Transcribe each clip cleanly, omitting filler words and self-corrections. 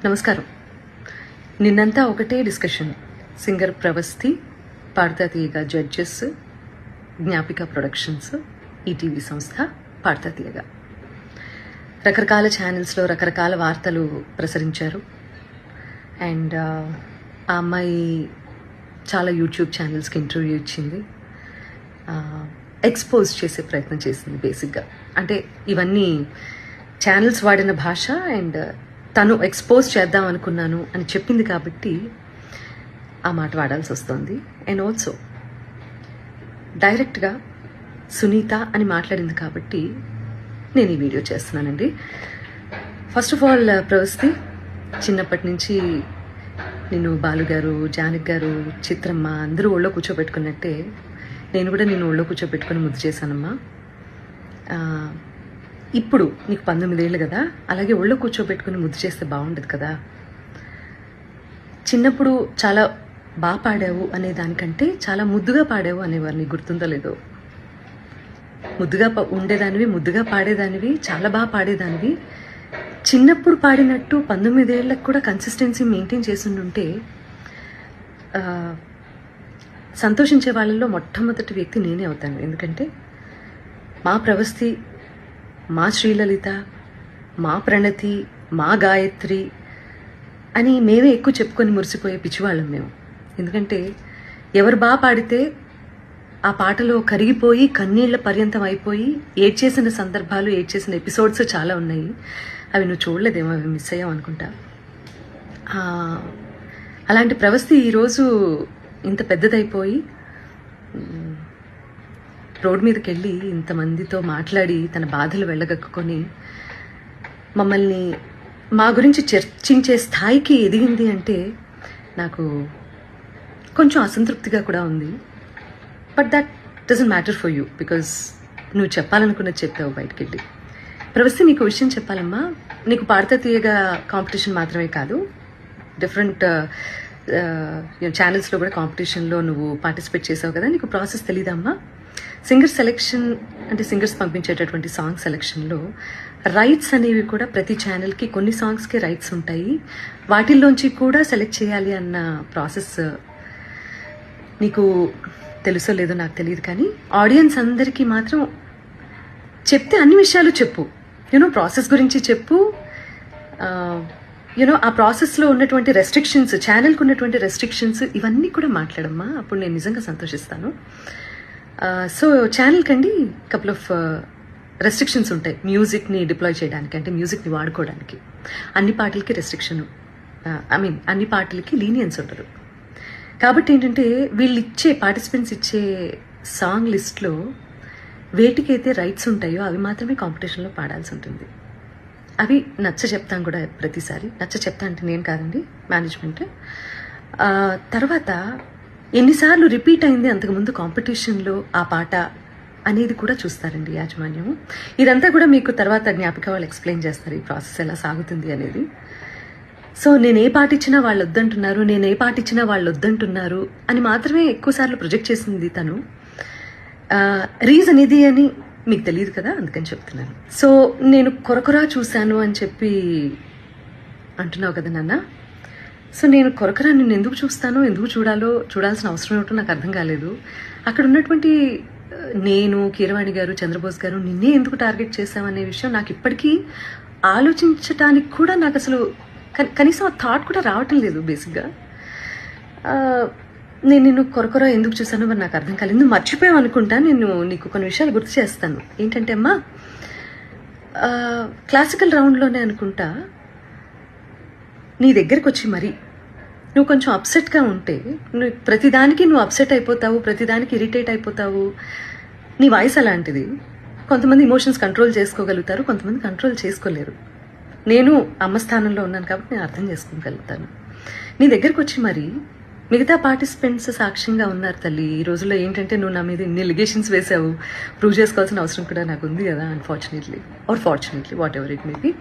నమస్కారం. నిన్నంతా ఒకటే డిస్కషన్. సింగర్ ప్రవస్తి, పాడతా తీయగా జడ్జెస్, జ్ఞాపిక ప్రొడక్షన్స్, ఈటీవీ సంస్థ, పాడతా తీయగా రకరకాల ఛానల్స్లో రకరకాల వార్తలు ప్రసరించారు. అండ్ ఆ అమ్మాయి చాలా యూట్యూబ్ ఛానల్స్కి ఇంటర్వ్యూ ఇచ్చింది, ఎక్స్పోజ్ చేసే ప్రయత్నం చేసింది. బేసిక్గా అంటే ఇవన్నీ ఛానల్స్ వాడిన భాష అండ్ తను ఎక్స్పోజ్ చేద్దాం అనుకున్నాను అని చెప్పింది కాబట్టి ఆ మాట వాడాల్సి వస్తుంది. అండ్ ఆల్సో డైరెక్ట్గా సునీత అని మాట్లాడింది కాబట్టి నేను ఈ వీడియో చేస్తున్నానండి. ఫస్ట్ ఆఫ్ ఆల్ ప్రవస్తి, చిన్నప్పటి నుంచి నేను బాలుగారు, జానక్ గారు, చిత్రమ్మ అందరూ ఒళ్ళో కూర్చోబెట్టుకున్నట్టే నేను కూడా నేను ఒళ్ళో కూర్చోబెట్టుకుని ముద్దు చేశానమ్మా. ఇప్పుడు నీకు 19 ఏళ్ళు కదా, అలాగే ఒళ్ళో కూర్చోబెట్టుకుని ముద్దు చేస్తే బాగుండదు కదా. చిన్నప్పుడు చాలా బాగా పాడావు అనే దానికంటే చాలా ముద్దుగా పాడావు అనేవారు. నీకు గుర్తుందో లేదో? ముద్దుగా ఉండేదానివి, ముద్దుగా పాడేదానివి, చాలా బాగా పాడేదానివి. చిన్నప్పుడు పాడినట్టు 19 ఏళ్ళకు కూడా కన్సిస్టెన్సీ మెయింటైన్ చేస్తుంటే సంతోషించే వాళ్ళల్లో మొట్టమొదటి వ్యక్తి నేనే అవుతాను. ఎందుకంటే మా ప్రవస్తి, మా శ్రీలలిత, మా ప్రణతి, మా గాయత్రి అని మేమే ఎక్కువ చెప్పుకొని మురిసిపోయే పిచ్చివాళ్ళం మేము. ఎందుకంటే ఎవరు బాగా పాడితే ఆ పాటలో కరిగిపోయి కన్నీళ్ల పర్యంతం అయిపోయి ఏడ్చేసిన సందర్భాలు, ఏడ్చేసిన ఎపిసోడ్స్ చాలా ఉన్నాయి. అవి నువ్వు చూడలేదేమో, అవి మిస్ అయ్యావు అనుకుంటా. అలాంటి ప్రవస్తి ఈరోజు ఇంత పెద్దదైపోయి రోడ్ మీదకి వెళ్ళి ఇంతమందితో మాట్లాడి తన బాధలు వెళ్ళగక్కుని మమ్మల్ని మా గురించి చర్చించే స్థాయికి ఎదిగింది అంటే నాకు కొంచెం అసంతృప్తిగా కూడా ఉంది. But that doesn't matter for you, because నువ్వు చెప్పాలనుకున్నది చెప్పావు బయటకు వెళ్ళి. ప్రవస్తి, నీకు విషయం చెప్పాలమ్మా. నీకు పాడతా తీయగా కాంపిటీషన్ మాత్రమే కాదు, డిఫరెంట్ ఛానల్స్లో కూడా కాంపిటీషన్లో నువ్వు పార్టిసిపేట్ చేసావు కదా. నీకు ప్రాసెస్ తెలీదమ్మా? సింగర్ సెలెక్షన్ అంటే సింగర్స్ పంపించేటటువంటి సాంగ్ సెలెక్షన్లో రైట్స్ అనేవి కూడా ప్రతి ఛానల్కి కొన్ని సాంగ్స్కి రైట్స్ ఉంటాయి. వాటిల్లోంచి కూడా సెలెక్ట్ చేయాలి అన్న ప్రాసెస్ నీకు తెలుసో లేదో నాకు తెలియదు, కానీ ఆడియన్స్ అందరికీ మాత్రం చెప్తే అన్ని విషయాలు చెప్పు. ప్రాసెస్ గురించి చెప్పు. ఆ ప్రాసెస్లో ఉన్నటువంటి రెస్ట్రిక్షన్స్, ఛానల్కి ఉన్నటువంటి రెస్ట్రిక్షన్స్, ఇవన్నీ కూడా మాట్లాడమ్మా. అప్పుడు నేను నిజంగా సంతోషిస్తాను. సో ఛానల్కి అండి కపుల్ ఆఫ్ రెస్ట్రిక్షన్స్ ఉంటాయి. మ్యూజిక్ని డిప్లాయ్ చేయడానికి, అంటే మ్యూజిక్ని వాడుకోవడానికి అన్ని పాటలకి రెస్ట్రిక్షన్, అన్ని పాటలకి లీనియన్స్ ఉండదు. కాబట్టి ఏంటంటే వీళ్ళు ఇచ్చే పార్టిసిపెంట్స్ ఇచ్చే సాంగ్ లిస్ట్లో వేటికైతే రైట్స్ ఉంటాయో అవి మాత్రమే కాంపిటీషన్లో పాడాల్సి ఉంటుంది. అవి నచ్చ చెప్తాను కూడా ప్రతిసారి. నచ్చ చెప్తా అంటే నేను కాదండి, మేనేజ్మెంట్. తర్వాత ఎన్నిసార్లు రిపీట్ అయింది అంతకుముందు కాంపిటీషన్లో ఆ పాట అనేది కూడా చూస్తారండి యాజమాన్యం. ఇదంతా కూడా మీకు తర్వాత జ్ఞాపిక వాళ్ళు ఎక్స్ప్లెయిన్ చేస్తారు ఈ ప్రాసెస్ ఎలా సాగుతుంది అనేది. సో నేను ఏ పాట ఇచ్చినా వాళ్ళు వద్దంటున్నారు, నేను ఏ పాట ఇచ్చినా వాళ్ళు వద్దంటున్నారు అని మాత్రమే ఎక్కువసార్లు ప్రొజెక్ట్ చేసింది తను. రీజన్ ఇది అని మీకు తెలియదు కదా, అందుకని చెప్తున్నాను. సో నేను కొరకొరా చూశాను అని చెప్పి అంటున్నావు కదా నాన్న. సో నేను కొరకరా నిన్ను ఎందుకు చూస్తానో, ఎందుకు చూడాల్సిన అవసరం ఏమిటో నాకు అర్థం కాలేదు. అక్కడ ఉన్నటువంటి నేను, కీరవాణి గారు, చంద్రబోస్ గారు నిన్నే ఎందుకు టార్గెట్ చేశామనే విషయం నాకు ఇప్పటికీ ఆలోచించడానికి కూడా నాకు అసలు కనీసం ఆ థాట్ కూడా రావటం లేదు. బేసిక్గా నేను నిన్ను కొరకొరా ఎందుకు చూసానో మరి నాకు అర్థం కాలేదు. నువ్వు మర్చిపోయావు అనుకుంటా. నేను నీకు కొన్ని విషయాలు గుర్తు చేస్తాను. ఏంటంటే అమ్మా, క్లాసికల్ రౌండ్లోనే అనుకుంటా నీ దగ్గరికి వచ్చి మరి నువ్వు కొంచెం అప్సెట్గా ఉంటే, నువ్వు ప్రతిదానికి నువ్వు అప్సెట్ అయిపోతావు, ప్రతిదానికి ఇరిటేట్ అయిపోతావు. నీ వాయిస్ అలాంటిది. కొంతమంది ఇమోషన్స్ కంట్రోల్ చేసుకోగలుగుతారు, కొంతమంది కంట్రోల్ చేసుకోలేరు. నేను అమ్మ స్థానంలో ఉన్నాను కాబట్టి నేను అర్థం చేసుకోగలుగుతాను. నీ దగ్గరికి వచ్చి మరి మిగతా పార్టిసిపెంట్స్ సాక్ష్యంగా ఉన్నారు తల్లి. ఈ రోజుల్లో ఏంటంటే నువ్వు నా మీద ఇన్ని ఎలిగేషన్స్ వేసావు, ప్రూవ్ చేసుకోవాల్సిన అవసరం కూడా నాకు ఉంది కదా, unfortunately are fortunately, what ever it may be.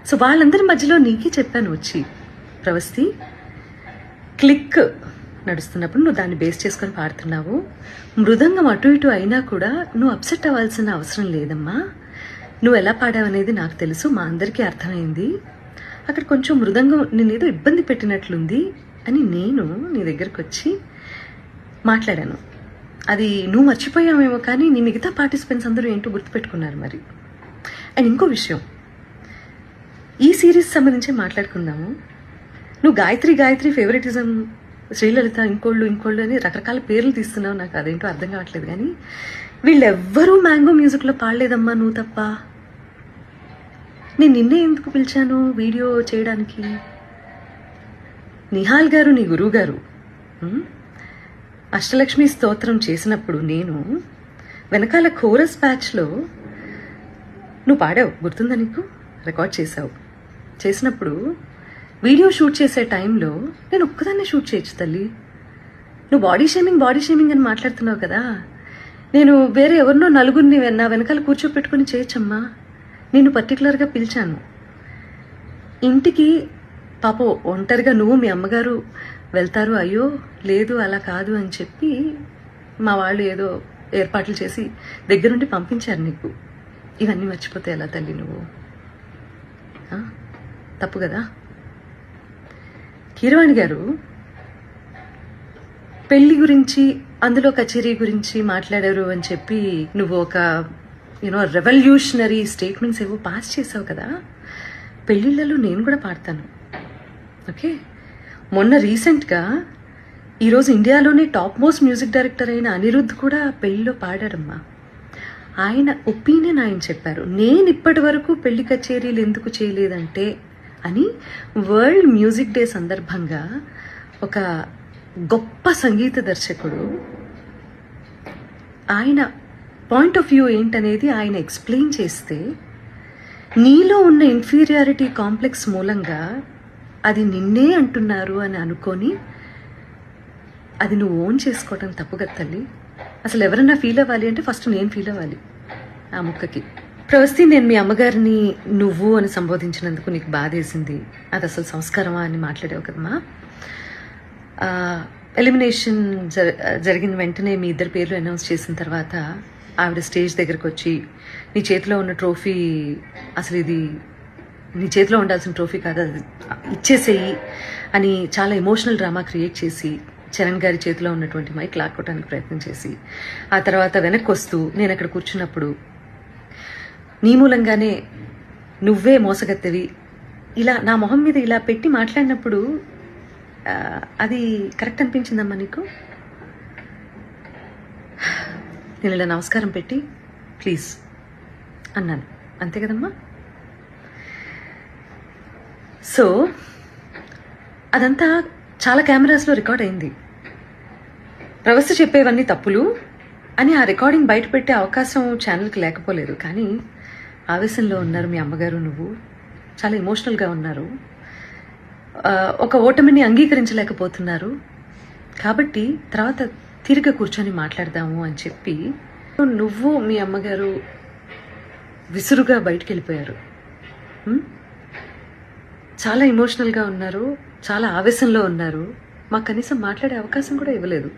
So వాళ్ళందరి మధ్యలో నీకే చెప్పాను వచ్చి, ప్రవస్తి క్లిక్ నడుస్తున్నప్పుడు నువ్వు దాన్ని బేస్ చేసుకొని పాడుతున్నావు. మృదంగం అటు ఇటు అయినా కూడా నువ్వు అప్సెట్ అవ్వాల్సిన అవసరం లేదమ్మా. నువ్వు ఎలా పాడావు అనేది నాకు తెలుసు, మా అందరికీ అర్థమైంది. అక్కడ కొంచెం మృదంగం నేనేదో ఇబ్బంది పెట్టినట్లుంది అని నేను నీ దగ్గరకు వచ్చి మాట్లాడాను. అది నువ్వు మర్చిపోయావేమో కానీ నీ మిగతా పార్టిసిపెంట్స్ అందరూ ఏంటో గుర్తుపెట్టుకున్నారు మరి. అండ్ ఇంకో విషయం, ఈ సిరీస్ సంబంధించి మాట్లాడుకుందాము. నువ్వు గాయత్రి ఫేవరెటిజం, శ్రీలలిత ఇంకోళ్ళు అని రకరకాల పేర్లు తీస్తున్నావు. నాకు అదేంటో అర్థం కావట్లేదు. కానీ వీళ్ళెవ్వరూ మ్యాంగో మ్యూజిక్లో పాడలేదమ్మా, నువ్వు తప్ప. నేను నిన్నే ఎందుకు పిలిచాను వీడియో చేయడానికి? నిహాల్ గారు నీ గురువు గారు అష్టలక్ష్మి స్తోత్రం చేసినప్పుడు నేను వెనకాల కోరస్ బ్యాచ్లో నువ్వు పాడావు, గుర్తుందా నీకు? రికార్డ్ చేసినప్పుడు వీడియో షూట్ చేసే టైంలో నేను ఒక్కదాన్నే షూట్ చేయొచ్చు తల్లి. నువ్వు బాడీ షేమింగ్ అని మాట్లాడుతున్నావు కదా, నేను వేరే ఎవరినో నలుగురిని నా వెనకాల కూర్చోపెట్టుకుని చేయొచ్చమ్మా. నేను పర్టికులర్గా పిలిచాను ఇంటికి. పాపం ఒంటరిగా నువ్వు మీ అమ్మగారు వెళ్తారు, అయ్యో లేదు అలా కాదు అని చెప్పి మా వాళ్ళు ఏదో ఏర్పాట్లు చేసి దగ్గరుండి పంపించారు నీకు. ఇవన్నీ మర్చిపోతే ఎలా తల్లి నువ్వు? తప్పు కదా. కీరవాణి గారు పెళ్లి గురించి, అందులో కచేరీ గురించి మాట్లాడారు అని చెప్పి నువ్వు ఒక రెవల్యూషనరీ స్టేట్మెంట్స్ ఏవో పాస్ చేసావు కదా. పెళ్లిళ్ళలో నేను కూడా పాడతాను, ఓకే? మొన్న రీసెంట్గా ఈరోజు ఇండియాలోనే టాప్ మోస్ట్ మ్యూజిక్ డైరెక్టర్ అయిన అనిరుద్ధ్ కూడా పెళ్లిలో పాడారమ్మా. ఆయన ఒపీనియన్ ఆయన చెప్పారు. నేను ఇప్పటి వరకు పెళ్లి కచేరీలు ఎందుకు చేయలేదంటే అని వరల్డ్ మ్యూజిక్ డే సందర్భంగా ఒక గొప్ప సంగీత దర్శకుడు ఆయన పాయింట్ ఆఫ్ వ్యూ ఏంటనేది ఆయన ఎక్స్ప్లెయిన్ చేస్తే, నీలో ఉన్న ఇన్ఫీరియారిటీ కాంప్లెక్స్ మూలంగా అది నిన్నే అంటున్నారు అని అనుకొని అది నువ్వు ఓన్ చేసుకోవటం తప్పు కదా తల్లి. అసలు ఎవరన్నా ఫీల్ అవ్వాలి అంటే ఫస్ట్ నేను ఫీల్ అవ్వాలి ఆ ముక్కకి. ప్రవస్తి, నేను మీ అమ్మగారిని నువ్వు అని సంబోధించినందుకు నీకు బాధేసింది. అది అసలు సంస్కారమా అని మాట్లాడావు కదమ్మా. ఎలిమినేషన్ జరిగిన వెంటనే మీ ఇద్దరు పేర్లు అనౌన్స్ చేసిన తర్వాత ఆవిడ స్టేజ్ దగ్గరకు వచ్చి నీ చేతిలో ఉన్న ట్రోఫీ, అసలు ఇది నీ చేతిలో ఉండాల్సిన ట్రోఫీ కాదు, అది ఇచ్చేసేయి అని చాలా ఎమోషనల్ డ్రామా క్రియేట్ చేసి చరణ్ గారి చేతిలో ఉన్నటువంటి మైక్ లాక్కోవడానికి ప్రయత్నం చేసి, ఆ తర్వాత వెనక్కి వస్తూ నేను అక్కడ కూర్చున్నప్పుడు నీ మూలంగానే నువ్వే మోసగత్తెవి ఇలా నా మొహం మీద ఇలా పెట్టి మాట్లాడినప్పుడు అది కరెక్ట్ అనిపించిందమ్మా నీకు? నేను ఇలా నమస్కారం పెట్టి ప్లీజ్ అన్నాను, అంతే కదమ్మా? సో అదంతా చాలా కెమెరాస్లో రికార్డ్ అయింది. ప్రవస్తి చెప్పేవన్నీ తప్పులు అని ఆ రికార్డింగ్ బయట పెట్టే అవకాశం ఛానల్కి లేకపోలేదు. కానీ ఆవేశంలో ఉన్నారు మీ అమ్మగారు, నువ్వు చాలా ఎమోషనల్గా ఉన్నారు, ఒక ఓటమిని అంగీకరించలేకపోతున్నారు. కాబట్టి తర్వాత తిరిగి కూర్చొని మాట్లాడదాము అని చెప్పి నువ్వు మీ అమ్మగారు విసురుగా బయటికి వెళ్ళిపోయారు. చాలా ఎమోషనల్గా ఉన్నారు, చాలా ఆవేశంలో ఉన్నారు. మాకు కనీసం మాట్లాడే అవకాశం కూడా ఇవ్వలేదు.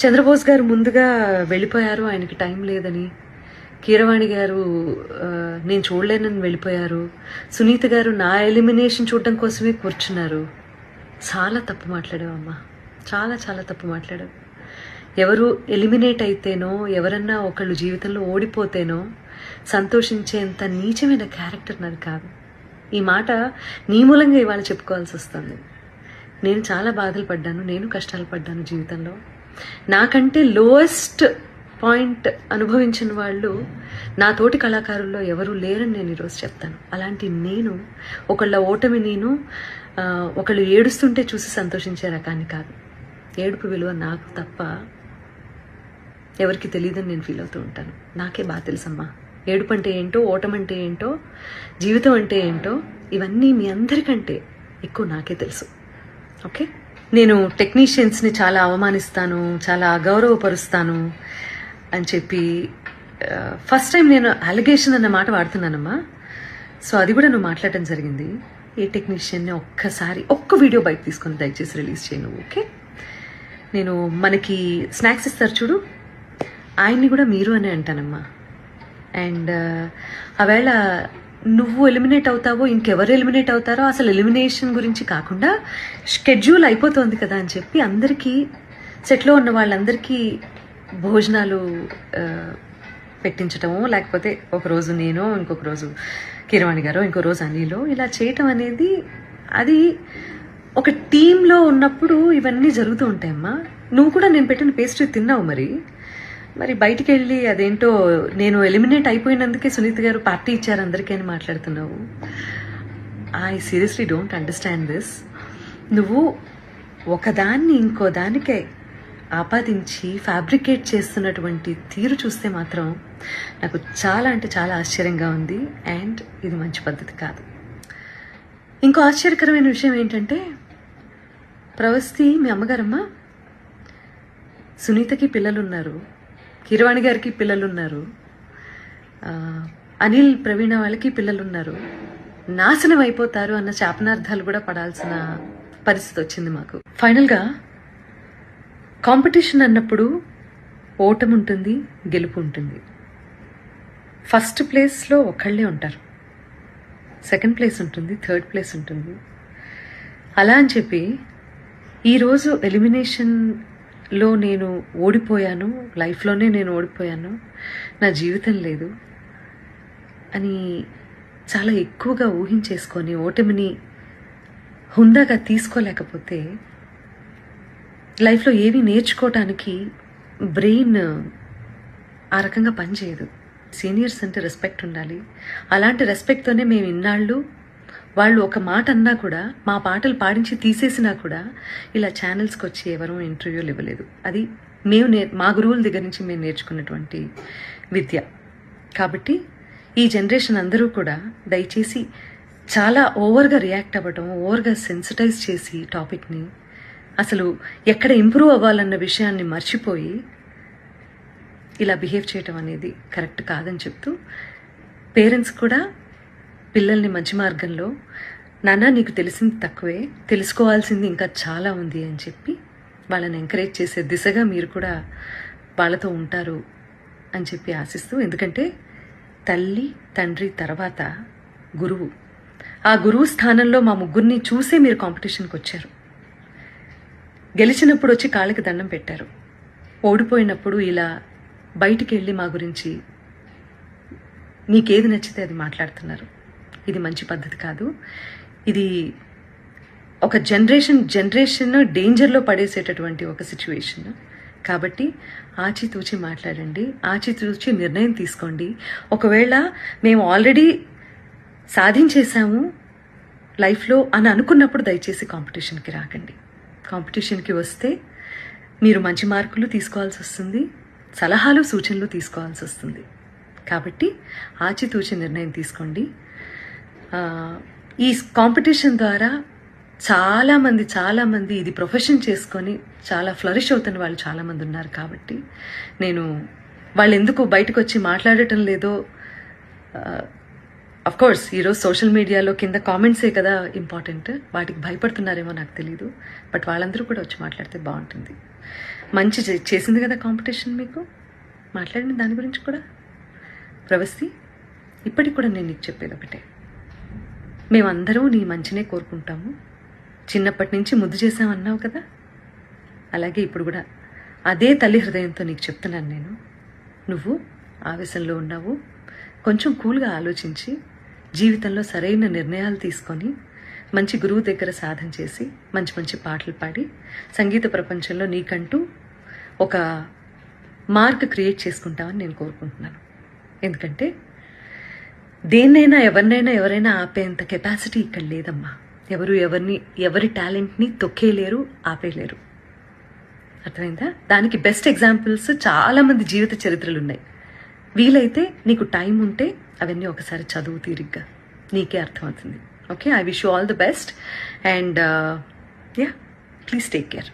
చంద్రబోస్ గారు ముందుగా వెళ్ళిపోయారు, ఆయనకి టైం లేదని. కీరవాణి గారు నేను చూడలేనని వెళ్ళిపోయారు. సునీత గారు నా ఎలిమినేషన్ చూడడం కోసమే కూర్చున్నారు. చాలా తప్పు మాట్లాడావమ్మా, చాలా చాలా తప్పు మాట్లాడావు. ఎవరు ఎలిమినేట్ అయితేనో, ఎవరన్నా ఒకళ్ళు జీవితంలో ఓడిపోతేనో సంతోషించేంత నీచమైన క్యారెక్టర్ నాది కాదు. ఈ మాట నీ మూలంగా ఇవాళ చెప్పుకోవాల్సి వస్తుంది. నేను చాలా బాధలు పడ్డాను, నేను కష్టాలు పడ్డాను జీవితంలో. నాకంటే లోయెస్ట్ పాయింట్ అనుభవించిన వాళ్ళు నా తోటి కళాకారుల్లో ఎవరూ లేరని నేను ఈరోజు చెప్తాను. అలాంటి నేను ఒకళ్ళ ఓటమి, నేను ఒకళ్ళు ఏడుస్తుంటే చూసి సంతోషించే రకాన్ని కాదు. ఏడుపు విలువ నాకు తప్ప ఎవరికి తెలియదని నేను ఫీల్ అవుతూ ఉంటాను. నాకే బాగా తెలుసమ్మా ఏడుపు అంటే ఏంటో, ఓటమంటే ఏంటో, జీవితం అంటే ఏంటో. ఇవన్నీ మీ అందరికంటే ఎక్కువ నాకే తెలుసు, ఓకే? నేను టెక్నీషియన్స్ని చాలా అవమానిస్తాను, చాలా అగౌరవపరుస్తాను అని చెప్పి ఫస్ట్ టైం నేను అలిగేషన్ అన్న మాట వాడుతున్నానమ్మా. సో అది కూడా నువ్వు మాట్లాడటం జరిగింది. ఏ టెక్నీషియన్ని ఒక్క వీడియో బయట తీసుకొని దయచేసి రిలీజ్ చేయను, ఓకే? నేను మనకి స్నాక్స్ ఇస్తారు చూడు, ఆయన్ని కూడా మీరు అనే అంటానమ్మా. అండ్ ఆవేళ నువ్వు ఎలిమినేట్ అవుతావో ఇంకెవరు ఎలిమినేట్ అవుతారో అసలు ఎలిమినేషన్ గురించి కాకుండా షెడ్యూల్ అయిపోతుంది కదా అని చెప్పి అందరికీ సెట్లో ఉన్న వాళ్ళందరికీ భోజనాలు పెట్టించటము, లేకపోతే ఒకరోజు నేను, ఇంకొక రోజు కీరవాణి గారు, ఇంకో రోజు అనిలో, ఇలా చేయటం అనేది అది ఒక టీంలో ఉన్నప్పుడు ఇవన్నీ జరుగుతూ ఉంటాయమ్మా. నువ్వు కూడా నేను పెట్టిన పేస్ట్రీ తిన్నావు, మరి బయటికి వెళ్ళి అదేంటో నేను ఎలిమినేట్ అయిపోయినందుకే సునీత గారు పార్టీ ఇచ్చారు అందరికీ అని మాట్లాడుతున్నావు. I seriously don't understand this. నువ్వు ఒకదాన్ని ఇంకో దానికే ఆపాదించి ఫ్యాబ్రికేట్ చేస్తున్నటువంటి తీరు చూస్తే మాత్రం నాకు చాలా అంటే చాలా ఆశ్చర్యంగా ఉంది. అండ్ ఇది మంచి పద్ధతి కాదు. ఇంకో ఆశ్చర్యకరమైన విషయం ఏంటంటే, ప్రవస్తి మీ అమ్మగారమ్మ, సునీతకి పిల్లలున్నారు, కీరవాణి గారికి పిల్లలున్నారు, అనిల్ ప్రవీణ వాళ్ళకి పిల్లలున్నారు, నాశనం అయిపోతారు అన్న శాపనార్థాలు కూడా పడాల్సిన పరిస్థితి వచ్చింది మాకు. ఫైనల్గా కాంపిటీషన్ అన్నప్పుడు ఓటమి ఉంటుంది, గెలుపు ఉంటుంది. ఫస్ట్ ప్లేస్లో ఒకళ్ళే ఉంటారు, సెకండ్ ప్లేస్ ఉంటుంది, థర్డ్ ప్లేస్ ఉంటుంది. అలా అని చెప్పి ఈరోజు ఎలిమినేషన్లో నేను ఓడిపోయాను, లైఫ్లోనే నేను ఓడిపోయాను, నా జీవితం లేదు అని చాలా ఎక్కువగా ఊహించేసుకొని ఓటమిని హుందాగా తీసుకోలేకపోతే లైఫ్లో ఏవి నేర్చుకోవటానికి బ్రెయిన్ ఆ రకంగా పనిచేయదు. సీనియర్స్ అంటే రెస్పెక్ట్ ఉండాలి. అలాంటి రెస్పెక్ట్తోనే మేము ఇన్నాళ్ళు వాళ్ళు ఒక మాట అన్నా కూడా, మా పాటలు పాడించి తీసేసినా కూడా ఇలా ఛానల్స్కి వచ్చి ఎవరూ ఇంటర్వ్యూలు ఇవ్వలేదు. అది మేము మా గురువుల దగ్గర నుంచి మేము నేర్చుకున్నటువంటి విద్య. కాబట్టి ఈ జనరేషన్ అందరూ కూడా దయచేసి చాలా ఓవర్గా రియాక్ట్ అవ్వడం, ఓవర్గా సెన్సిటైజ్ చేసి టాపిక్ని అసలు ఎక్కడ ఇంప్రూవ్ అవ్వాలన్న విషయాన్ని మర్చిపోయి ఇలా బిహేవ్ చేయటం అనేది కరెక్ట్ కాదని చెప్తూ, పేరెంట్స్ కూడా పిల్లల్ని మంచి మార్గంలో, నాన్న నీకు తెలిసింది తక్కువే, తెలుసుకోవాల్సింది ఇంకా చాలా ఉంది అని చెప్పి వాళ్ళని ఎంకరేజ్ చేసే దిశగా మీరు కూడా వాళ్ళతో ఉంటారు అని చెప్పి ఆశిస్తూ, ఎందుకంటే తల్లి తండ్రి తర్వాత గురువు, ఆ గురువు స్థానంలో మా ముగ్గురిని చూసే మీరు కాంపిటీషన్కి వచ్చారు. గెలిచినప్పుడు వచ్చి కాళ్ళకి దండం పెట్టారు, ఓడిపోయినప్పుడు ఇలా బయటికి వెళ్ళి మా గురించి మీకేది నచ్చితే అది మాట్లాడుతున్నారు. ఇది మంచి పద్ధతి కాదు. ఇది ఒక జనరేషన్ డేంజర్లో పడేసేటటువంటి ఒక సిచ్యువేషన్. కాబట్టి ఆచితూచి మాట్లాడండి, ఆచితూచి నిర్ణయం తీసుకోండి. ఒకవేళ మేము ఆల్రెడీ సాధించేశాము లైఫ్లో అని అనుకున్నప్పుడు దయచేసి కాంపిటీషన్కి రాకండి. కాంపిటీషన్కి వస్తే మీరు మంచి మార్కులు తీసుకోవాల్సి వస్తుంది, సలహాలు సూచనలు తీసుకోవాల్సి వస్తుంది. కాబట్టి ఆచితూచి నిర్ణయం తీసుకోండి. ఈ కాంపిటీషన్ ద్వారా చాలామంది ఇది ప్రొఫెషన్ చేసుకొని చాలా ఫ్లరిష్ అవుతున్న వాళ్ళు చాలామంది ఉన్నారు. కాబట్టి నేను వాళ్ళు ఎందుకు బయటకు వచ్చి మాట్లాడటం లేదో, అఫ్కోర్స్ ఈరోజు సోషల్ మీడియాలో కింద కామెంట్సే కదా ఇంపార్టెంట్, వాటికి భయపడుతున్నారేమో నాకు తెలీదు. బట్ వాళ్ళందరూ కూడా వచ్చి మాట్లాడితే బాగుంటుంది. మంచి చేసింది కదా కాంపిటీషన్, మీకు మాట్లాడిన దాని గురించి కూడా. ప్రవస్తి, ఇప్పటికి కూడా నేను నీకు చెప్పేది ఒకటే, మేమందరం నీ మంచినే కోరుకుంటాము. చిన్నప్పటి నుంచి ముద్దు చేసామన్నావు కదా, అలాగే ఇప్పుడు కూడా అదే తల్లి హృదయంతో నీకు చెప్తున్నాను నేను. నువ్వు ఆవేశంలో ఉన్నావు, కొంచెం కూల్గా ఆలోచించి జీవితంలో సరైన నిర్ణయాలు తీసుకొని మంచి గురువు దగ్గర సాధన చేసి మంచి పాటలు పాడి సంగీత ప్రపంచంలో నీకంటూ ఒక మార్క్ క్రియేట్ చేసుకుంటామని నేను కోరుకుంటున్నాను. ఎందుకంటే దేన్నైనా ఎవరైనా ఆపేంత కెపాసిటీ ఇక్కడ లేదమ్మా. ఎవరి టాలెంట్ని తొక్కేయలేరు, ఆపేయలేరు. అర్థమైందా? దానికి బెస్ట్ ఎగ్జాంపుల్స్ చాలామంది జీవిత చరిత్రలు ఉన్నాయి. వీలైతే నీకు టైం ఉంటే అవన్నీ ఒకసారి చదువు తీరిగ్గా, నీకే అర్థమవుతుంది. Okay, I wish you all the best and please take care.